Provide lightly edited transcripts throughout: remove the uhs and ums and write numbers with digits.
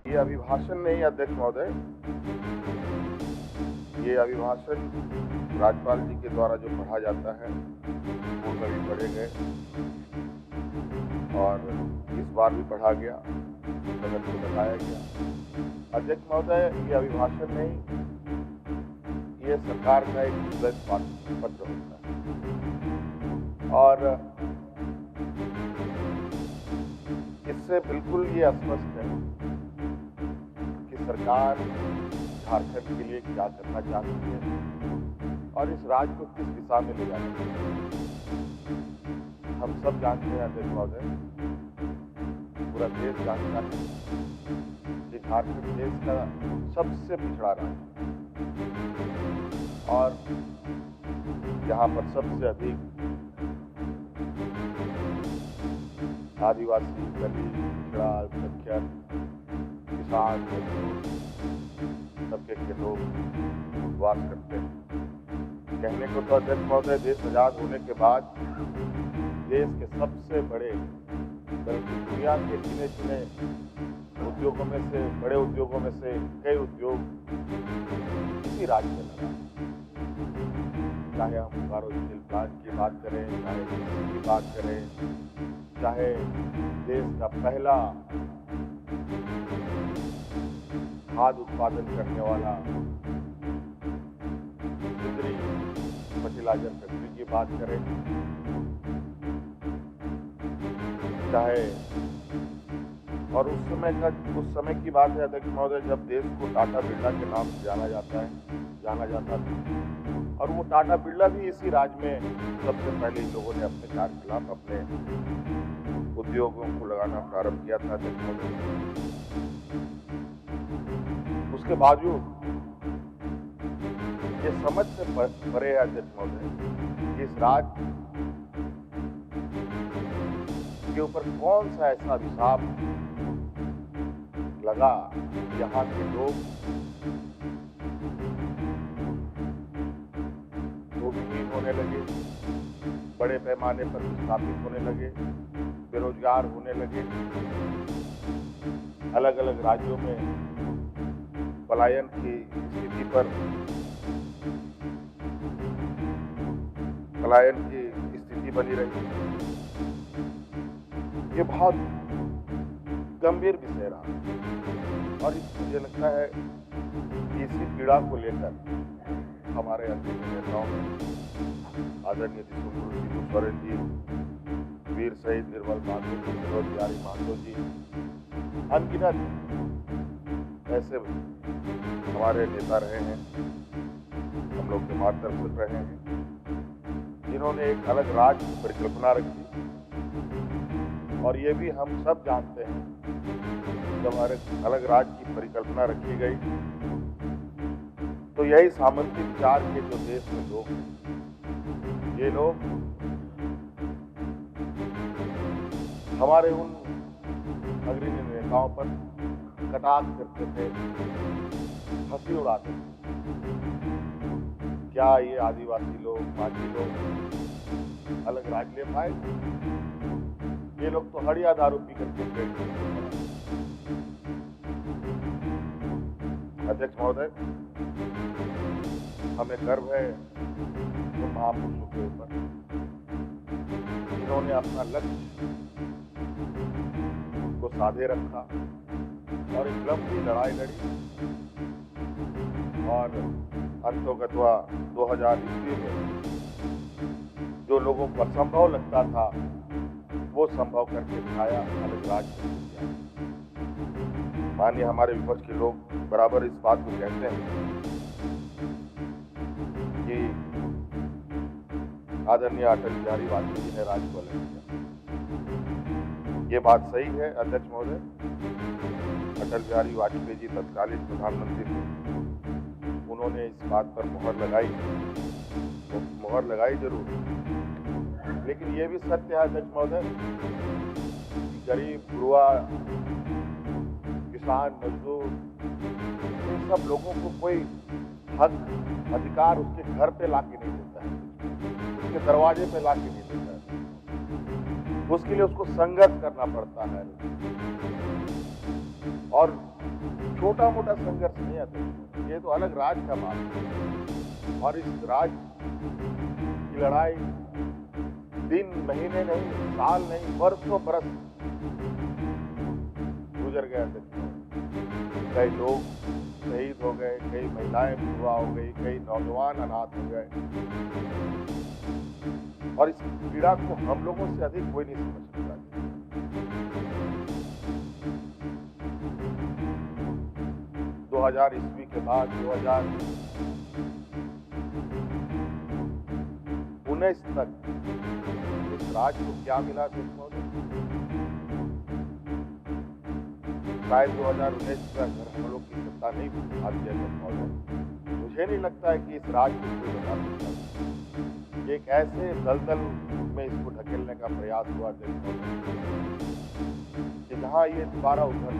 ये अभिभाषण नहीं अध्यक्ष महोदय, ये अभिभाषण राज्यपाल जी के द्वारा जो पढ़ा जाता है स्कूल में भी पढ़े गए और इस बार भी पढ़ा गया, सदन को बताया गया। अध्यक्ष महोदय, ये अभिभाषण नहीं, ये सरकार का एक विस्तृत पत्र होता है और इससे बिल्कुल ये स्पष्ट है कि सरकार झारखंड के लिए क्या करना चाहती है और इस राज्य को किस दिशा में ले जाना चाहती है। हम सब जानते हैं अध्यक्ष महोदय, पूरा देश जानता है कि झारखंड देश का सबसे पिछड़ा राज्य और यहाँ पर सबसे अधिक आदिवासी, दलित, पिछड़ा, अल्पसंख्यक, किसान, मजदूर तबके के लोग वास करते हैं। कहने को तो अध्यक्ष महोदय, देश आजाद होने के बाद देश के सबसे बड़े, बल्कि दुनिया के गिने चुने उद्योगों में से, बड़े उद्योगों में से कई उद्योग इसी राज्य में लगा। चाहे हम बोकारो स्टील प्लांट की बात करें, चाहे कृषि की बात करें, चाहे देश का पहला खाद उत्पादन करने वाला इंद्री फर्टिलाइजर फैक्ट्री की बात करें, चाहे और उस समय की बात है अध्यक्ष महोदय, जब देश को टाटा बिरला के नाम से जाना जाता था और वो टाटा बिरला भी इसी राज्य में सबसे पहले इन लोगों ने अपने कार्यकलाप, अपने उद्योगों को लगाना प्रारंभ किया था अध्यक्ष महोदय। उसके बावजूद ये समझ से परे है अध्यक्ष महोदय, इस राज्य के ऊपर कौन सा ऐसा अभिशाप लगा, यहाँ के लोग भूमिहीन होने लगे, बड़े पैमाने पर विस्थापित होने लगे, बेरोजगार होने लगे, अलग अलग राज्यों में पलायन की स्थिति बनी रही। ये बहुत गंभीर विषय रहा और मुझे लगता है कि इसी पीड़ा को लेकर हमारे अंग्रेजी नेताओं ने, आदरणीय शिबू सोरेन जी, वीर शहीद निर्मल महतो जी, विनोद बिहारी महतो जी, अनगिनत ऐसे हमारे नेता रहे हैं, हम लोग के मार्गदर्शक रहे हैं, जिन्होंने एक अलग राज्य की परिकल्पना रखी। और ये भी हम सब जानते हैं, जब हमारे अलग राज्य की परिकल्पना रखी गई तो यही सामंती विचार के जो देश में लोग हैं, ये लोग हमारे उन अग्रणी नेताओं पर कटाक्ष करते थे, हंसी उड़ाते थे। क्या ये आदिवासी लोग, माझी लोग अलग राज्य ले पाए? ये लोग तो हड़िया दारू पी करके पेट। अध्यक्ष महोदय, हमें गर्व है उन महापुरुषों के ऊपर जिन्होंने अपना लक्ष्य को साधे रखा और एक लंबी लड़ाई लड़ी और अंतोगत्वा 2000 ईस्वी में जो लोगों को असंभव लगता था वो संभव करके दिखाया, अलग राज्य किया। माननीय हमारे विपक्ष के लोग बराबर इस बात को कहते हैं कि आदरणीय अटल बिहारी वाजपेयी जी ने राज्य को अलग किया। ये बात सही है अध्यक्ष महोदय, अटल बिहारी वाजपेयी जी तत्कालीन प्रधानमंत्री थे, उन्होंने इस बात पर मुहर लगाई जरूर, लेकिन ये भी सत्य है अध्यक्ष महोदय, गरीब, गुरुआ, किसान, मजदूर, इन सब लोगों को कोई हक, अधिकार उसके घर पे लाके नहीं देता है, उसके दरवाजे पे लाके नहीं देता है। उसके लिए उसको संघर्ष करना पड़ता है और छोटा मोटा संघर्ष नहीं आता, ये तो अलग राज का बात है। और इस राज की लड़ाई दिन महीने नहीं, साल नहीं, बरसों बरस गुजर गए थे। कई लोग शहीद हो गए, कई महिलाएं विधवा हो गई, कई नौजवान अनाथ हो गए, और इस पीड़ा को हम लोगों से अधिक कोई नहीं समझ सकता। 2000 ईस्वी के बाद 2019 तक इस राज को क्या मिला देखो। शायद 2019 तक हम लोग की सत्ता नहीं आती है। मुझे नहीं लगता है कि इस राज को कोई बता सकता। एक ऐसे दलदल में इसको ढकेलने का प्रयास हुआ देखो कि जहां ये दोबारा उभर।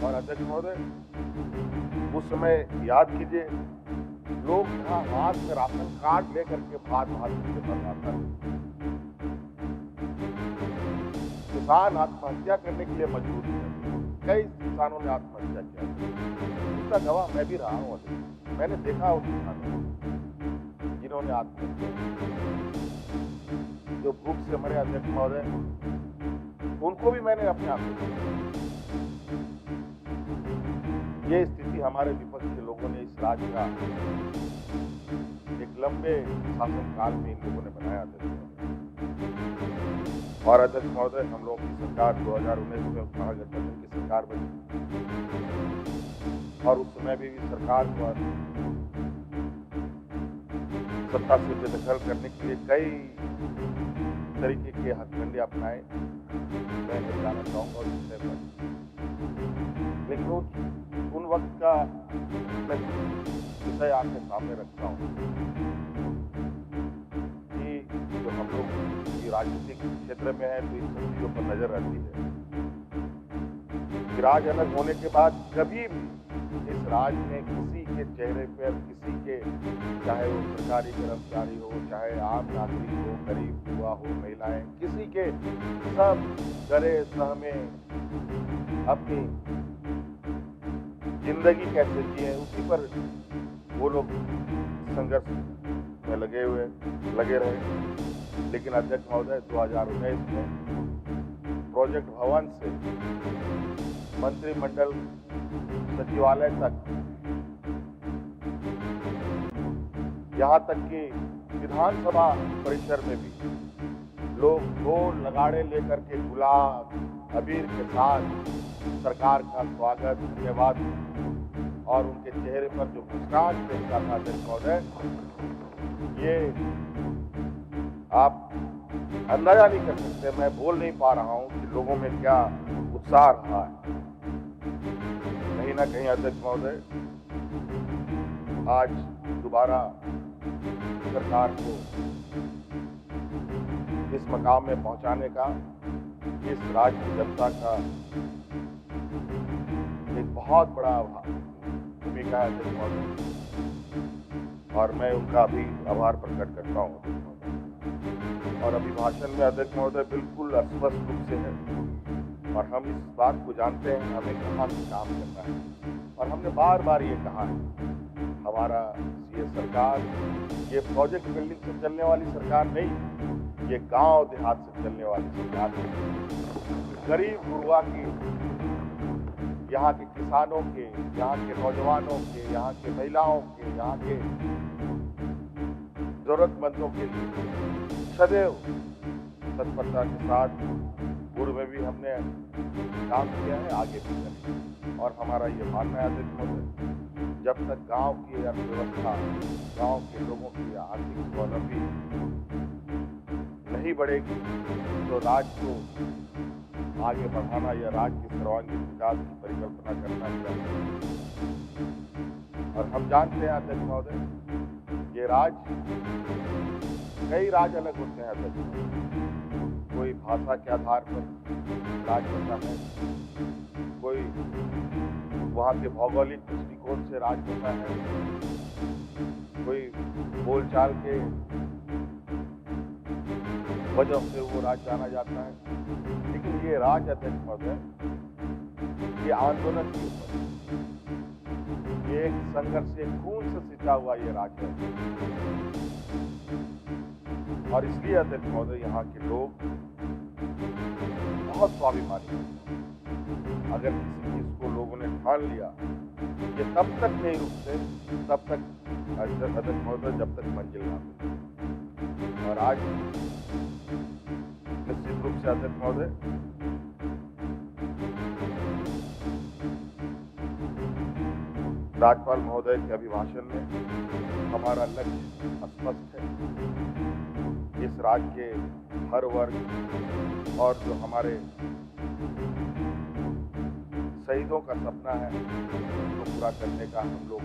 और अध्यक्ष महोदय, उस समय याद कीजिए, लोग यहाँ हाथ में राशन कार्ड लेकर के भात से बनाता है। किसान आत्महत्या करने के लिए मजबूर थे। कई किसानों ने आत्महत्या किया। इसका गवाह मैं भी रहा हूँ। मैंने देखा उन किसानों जिन्होंने आत्महत्या की, जो भूख से मरे। अध्यक्ष महोदय, उनको भी मैंने अपने आंखों में। ये स्थिति हमारे विपक्ष के लोगों ने इस राज्य का एक लंबे शासनकाल में इन लोगों ने बनाया था। और अध्यक्ष महोदय, हम लोगों की सरकार 2019 में महागठबंधन की सरकार बनी, और उस समय भी सरकार को सत्ता से बेदखल करने के लिए कई तरीके के हथकंडे अपनाए। मैं नहीं जाना चाहूंगा उस विषय पर, लेकिन उन वक्त का मैं विषय आपके सामने रखता हूँ कि जो हम लोग राजनीतिक क्षेत्र में है तो इन सब चीजों पर नजर रहती है। राज अलग होने के बाद कभी भी इस राज में किसी के चेहरे पर, किसी के, चाहे वो सरकारी कर्मचारी हो, चाहे आम नागरिक हो, गरीब युवा हो, महिलाएं, किसी के, सब डरे सहमे अपनी जिंदगी कैसे जिए उसी पर वो लोग संघर्ष में लगे रहे। लेकिन अध्यक्ष महोदय, 2019 में प्रोजेक्ट भवन से मंत्रिमंडल सचिवालय तक, यहाँ तक कि विधानसभा परिसर में भी लोग ढोल नगाड़े लेकर के गुलाब अबीर के साथ सरकार का स्वागत, धन्यवाद, और उनके चेहरे पर जो मुस्कान देखता था अध्यक्ष महोदय, ये आप अंदाजा नहीं कर सकते। मैं बोल नहीं पा रहा हूं कि लोगों में क्या उत्साह रहा है। कहीं ना कहीं अध्यक्ष महोदय, आज दोबारा सरकार को इस मकाम में पहुंचाने का इस राज्य की जनता का एक बहुत बड़ा भूमिका है अध्यक्ष महोदय, और मैं उनका भी आभार प्रकट करता हूँ। और अभिभाषण में अध्यक्ष महोदय बिल्कुल स्पष्ट रूप से है, और हम इस बात को जानते हैं हमें कहाँ से काम करना है। और हमने बार बार ये कहा है, हमारा ये सरकार ये प्रोजेक्ट बिल्डिंग से चलने वाली सरकार नहीं, ये गांव देहात से चलने वाली सरकार है। गरीब गुरुआ की, यहाँ के किसानों के, यहाँ के नौजवानों के, यहाँ के महिलाओं के, यहाँ के जरूरतमंदों के लिए सदैव तत्परता के साथ पूर्व में भी हमने काम किया है, आगे भी करेंगे। और हमारा ये मानना है अध्यक्ष महोदय, जब तक गांव की अर्थव्यवस्था, गांव के लोगों की आर्थिक स्वावलंबी नहीं बढ़ेगी तो राज्य को आगे बढ़ाना या राज्य के सर्वांगीण विकास की परिकल्पना करना चाहिए। और हम जानते हैं अध्यक्ष महोदय, ये राज्य, कई राज्य अलग होते हैं अध्यक्ष। कोई भाषा के आधार पर राज्य होता है, कोई वहाँ के भौगोलिक दृष्टिकोण से राज्य होता है, कोई बोलचाल के वजह से वो राज जाना जाता है। लेकिन ये राज अध्यक्ष महोदय, ये आंदोलन के ऊपर, ये एक संघर्ष से खून से सिंचा हुआ ये राज है। और इसलिए अध्यक्ष महोदय यहाँ के लोग बहुत स्वाभिमानी हैं। अगर किसी चीज को लोगों ने ठान लिया, ये तब तक नहीं रुकते, तब तक अध्यक्ष महोदय, जब तक मंजिल ना मिले। और आज निश्चित रूप से अध्यक्ष महोदय, राज्यपाल महोदय के अभिभाषण में हमारा लक्ष्य स्पष्ट है। इस राज्य के हर वर्ग और जो हमारे शहीदों का सपना है, उसको पूरा करने का हम लोग,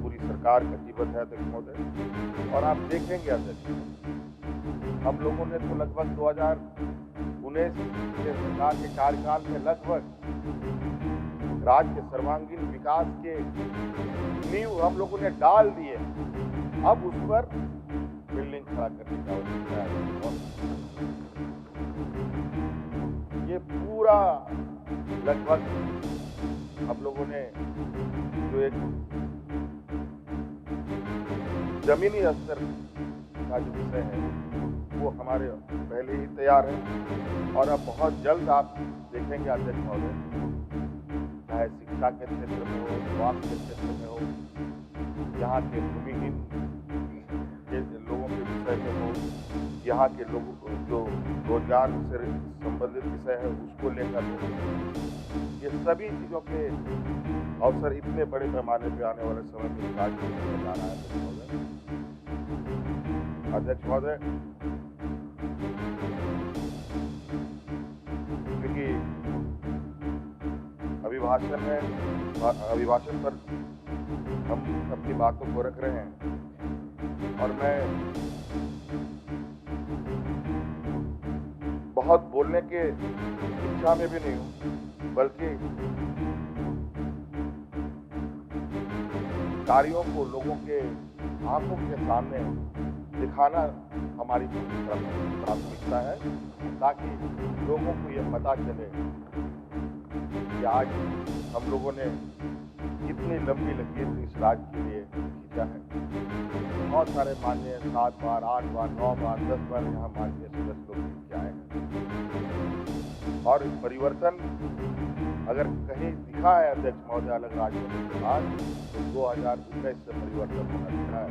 पूरी सरकार कटिबद्ध है अध्यक्ष महोदय। और आप देखेंगे अध्यक्ष, हम लोगों ने तो लगभग 2019 के सरकार के कार्यकाल में लगभग राज्य के सर्वांगीण विकास के नींव हम लोगों ने डाल दिए। अब उस पर बिल्डिंग खड़ा करने की आवश्यकता है। ये पूरा लगभग हम लोगों ने जो एक जमीनी स्तर का जो विषय है, वो हमारे पहले ही तैयार है। और अब बहुत जल्द आप देखेंगे अध्यक्ष महोदय, चाहे शिक्षा के क्षेत्र में हो, स्वास्थ्य के क्षेत्र में हो, यहाँ के भूमिहीन के लोगों के विषय में हो, यहाँ के लोगों को जो रोजगार से संबंधित विषय है उसको लेकर हो, ये सभी चीजों के अवसर इतने बड़े पैमाने पे आने वाले समय में राज्य में जा रहा है अध्यक्ष महोदय। क्योंकि अभिभाषण पर हम अपनी बातों को रख रहे हैं, और मैं बहुत बोलने के इच्छा में भी नहीं हूं, बल्कि कार्यों को लोगों के आंखों के सामने दिखाना हमारी प्राथमिकता है, ताकि लोगों को यह पता चले कि आज हम लोगों ने कितनी लंबी लकीर इस राज्य के लिए खींचा है। बहुत सारे माननीय 7 बार, 8 बार, 9 बार, 10 बार यहाँ माननीय सदस्य लोग जीत के आए हैं। और परिवर्तन अगर कहीं दिखा है अध्यक्ष महोदय अलग राज्यों के बाद, तो 2019 से परिवर्तन होना दिखा है।